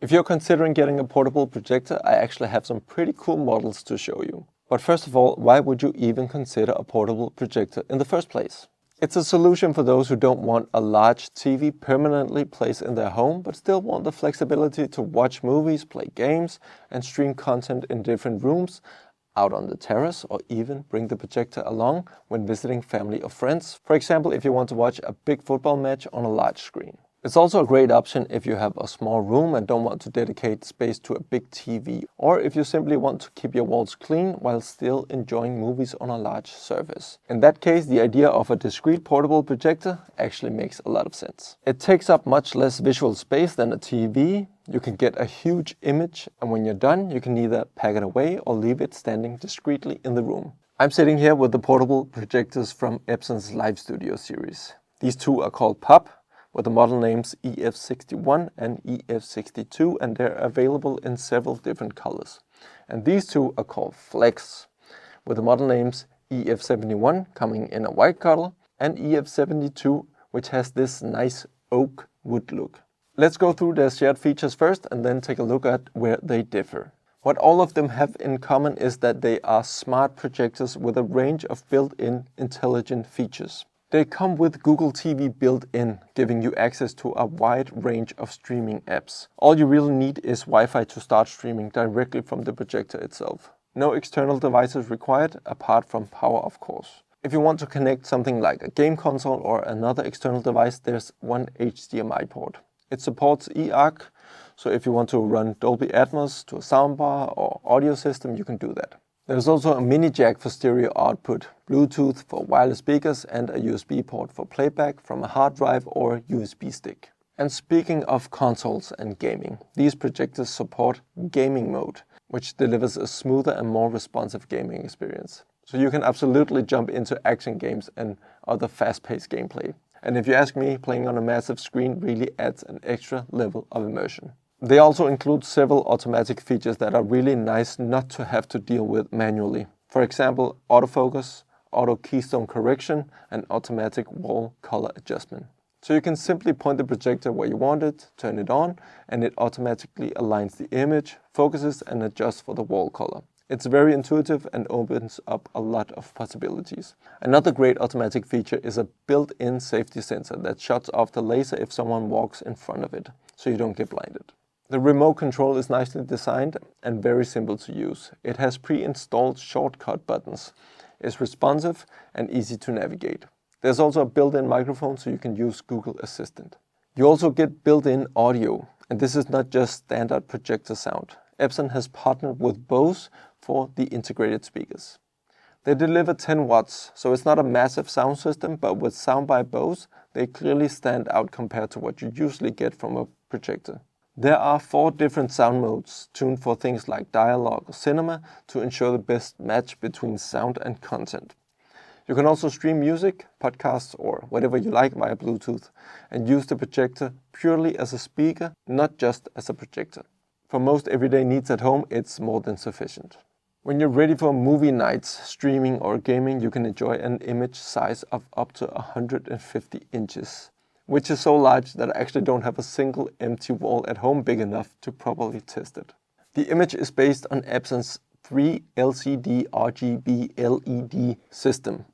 If you're considering getting a portable projector, I actually have some pretty cool models to show you. But first of all, why would you even consider a portable projector in the first place? It's a solution for those who don't want a large TV permanently placed in their home, but still want the flexibility to watch movies, play games, and stream content in different rooms, out on the terrace, or even bring the projector along when visiting family or friends. For example, if you want to watch a big football match on a large screen. It's also a great option if you have a small room and don't want to dedicate space to a big TV, or if you simply want to keep your walls clean while still enjoying movies on a large surface. In that case, the idea of a discrete portable projector actually makes a lot of sense. It takes up much less visual space than a TV. You can get a huge image, and when you're done, you can either pack it away or leave it standing discreetly in the room. I'm sitting here with the portable projectors from Epsons Lifestudio series. These two are called Pop, with the model names EF61 and EF62, and they're available in several different colors. And these two are called Flex, with the model names EF71 coming in a white color and EF72, which has this nice oak wood look. Let's go through their shared features first and then take a look at where they differ. What all of them have in common is that they are smart projectors with a range of built-in intelligent features. They come with Google TV built in, giving you access to a wide range of streaming apps. All you really need is Wi-Fi to start streaming directly from the projector itself. No external devices required, apart from power, of course. If you want to connect something like a game console or another external device, there's one HDMI port. It supports eARC, so if you want to run Dolby Atmos to a soundbar or audio system, you can do that. There's also a mini jack for stereo output, Bluetooth for wireless speakers, and a USB port for playback from a hard drive or USB stick. And speaking of consoles and gaming, these projectors support gaming mode, which delivers a smoother and more responsive gaming experience. So you can absolutely jump into action games and other fast-paced gameplay. And if you ask me, playing on a massive screen really adds an extra level of immersion. They also include several automatic features that are really nice not to have to deal with manually. For example, autofocus, auto-keystone correction, and automatic wall color adjustment. So you can simply point the projector where you want it, turn it on, and it automatically aligns the image, focuses, and adjusts for the wall color. It's very intuitive and opens up a lot of possibilities. Another great automatic feature is a built-in safety sensor that shuts off the laser if someone walks in front of it, so you don't get blinded. The remote control is nicely designed and very simple to use. It has pre-installed shortcut buttons, is responsive and easy to navigate. There's also a built-in microphone so you can use Google Assistant. You also get built-in audio, and this is not just standard projector sound. Epson has partnered with Bose for the integrated speakers. They deliver 10 watts, so it's not a massive sound system, but with sound by Bose, they clearly stand out compared to what you usually get from a projector. There are 4 different sound modes tuned for things like dialogue or cinema to ensure the best match between sound and content. You can also stream music, podcasts, or whatever you like via Bluetooth and use the projector purely as a speaker, not just as a projector. For most everyday needs at home, it's more than sufficient. When you're ready for movie nights, streaming or gaming, you can enjoy an image size of up to 150 inches. Which is so large that I actually don't have a single empty wall at home big enough to properly test it. The image is based on Epson's 3 LCD RGB LED system,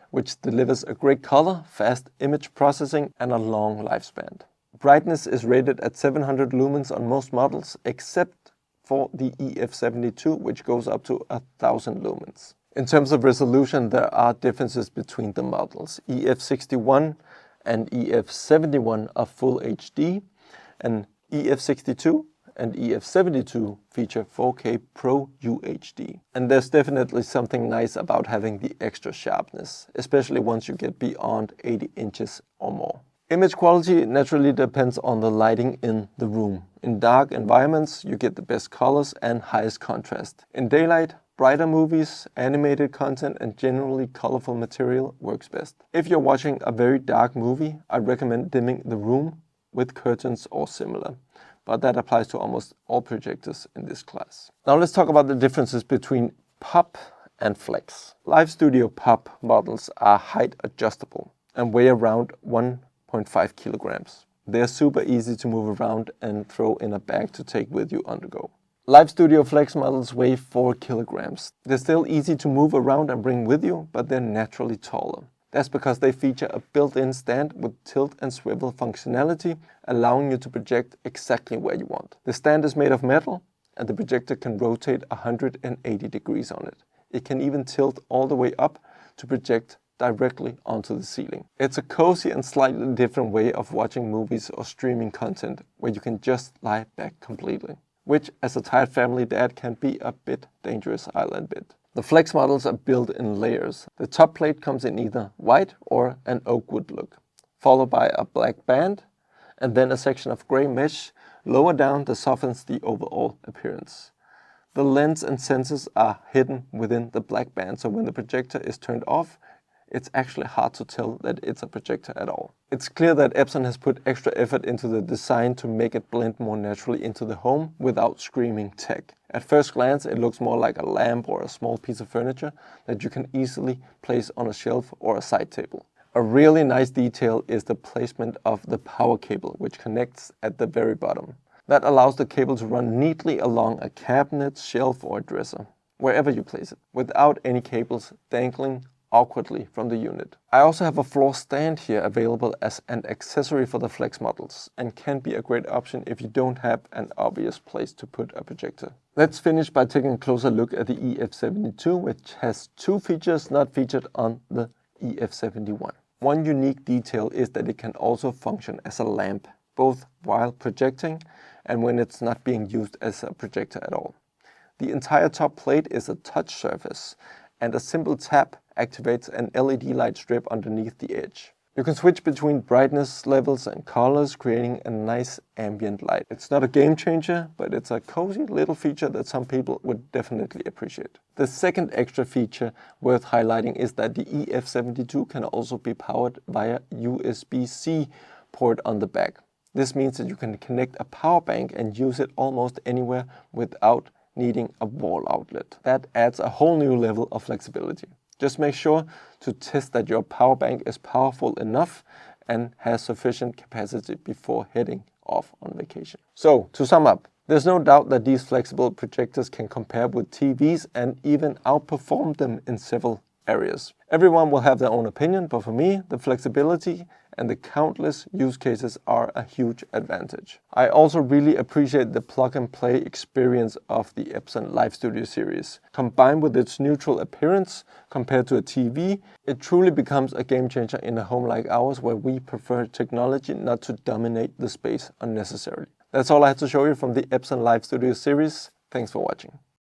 which delivers a great color, fast image processing, and a long lifespan. Brightness is rated at 700 lumens on most models, except for the EF72, which goes up to 1000 lumens. In terms of resolution, there are differences between the models. EF61 and EF71 are full HD, and EF62 and EF72 feature 4K Pro UHD. And there's definitely something nice about having the extra sharpness, especially once you get beyond 80 inches or more. Image quality naturally depends on the lighting in the room. In dark environments, you get the best colors and highest contrast. In daylight, brighter movies, animated content, and generally colorful material works best. If you're watching a very dark movie, I recommend dimming the room with curtains or similar. But that applies to almost all projectors in this class. Now let's talk about the differences between Pop and Flex. Lifestudio Pop models are height adjustable and weigh around 1.5 kilograms. They're super easy to move around and throw in a bag to take with you on the go. Lifestudio Flex models weigh 4 kilograms. They're still easy to move around and bring with you, but they're naturally taller. That's because they feature a built-in stand with tilt and swivel functionality, allowing you to project exactly where you want. The stand is made of metal, and the projector can rotate 180 degrees on it. It can even tilt all the way up to project directly onto the ceiling. It's a cozy and slightly different way of watching movies or streaming content, where you can just lie back completely, which as a tired family dad can be a bit dangerous, I'll admit. The Flex models are built in layers. The top plate comes in either white or an oak wood look, followed by a black band, and then a section of gray mesh lower down that softens the overall appearance. The lens and sensors are hidden within the black band, so when the projector is turned off, it's actually hard to tell that it's a projector at all. It's clear that Epson has put extra effort into the design to make it blend more naturally into the home without screaming tech. At first glance, it looks more like a lamp or a small piece of furniture that you can easily place on a shelf or a side table. A really nice detail is the placement of the power cable, which connects at the very bottom. That allows the cable to run neatly along a cabinet, shelf, or dresser, wherever you place it, without any cables dangling awkwardly from the unit. I also have a floor stand here available as an accessory for the Flex models, and can be a great option if you don't have an obvious place to put a projector. Let's finish by taking a closer look at the EF72, which has two features not featured on the EF71. One unique detail is that it can also function as a lamp, both while projecting and when it's not being used as a projector at all. The entire top plate is a touch surface, and a simple tap activates an LED light strip underneath the edge. You can switch between brightness levels and colors, creating a nice ambient light. It's not a game changer, but it's a cozy little feature that some people would definitely appreciate. The second extra feature worth highlighting is that the EF72 can also be powered via USB-C port on the back. This means that you can connect a power bank and use it almost anywhere without needing a wall outlet. That adds a whole new level of flexibility. Just make sure to test that your power bank is powerful enough and has sufficient capacity before heading off on vacation. So, to sum up, there's no doubt that these flexible projectors can compare with TVs and even outperform them in several areas. Everyone will have their own opinion, but for me, the flexibility and the countless use cases are a huge advantage. I also really appreciate the plug-and-play experience of the Epson Lifestudio series. Combined with its neutral appearance compared to a TV, it truly becomes a game changer in a home like ours, where we prefer technology not to dominate the space unnecessarily. That's all I had to show you from the Epson Lifestudio series. Thanks for watching.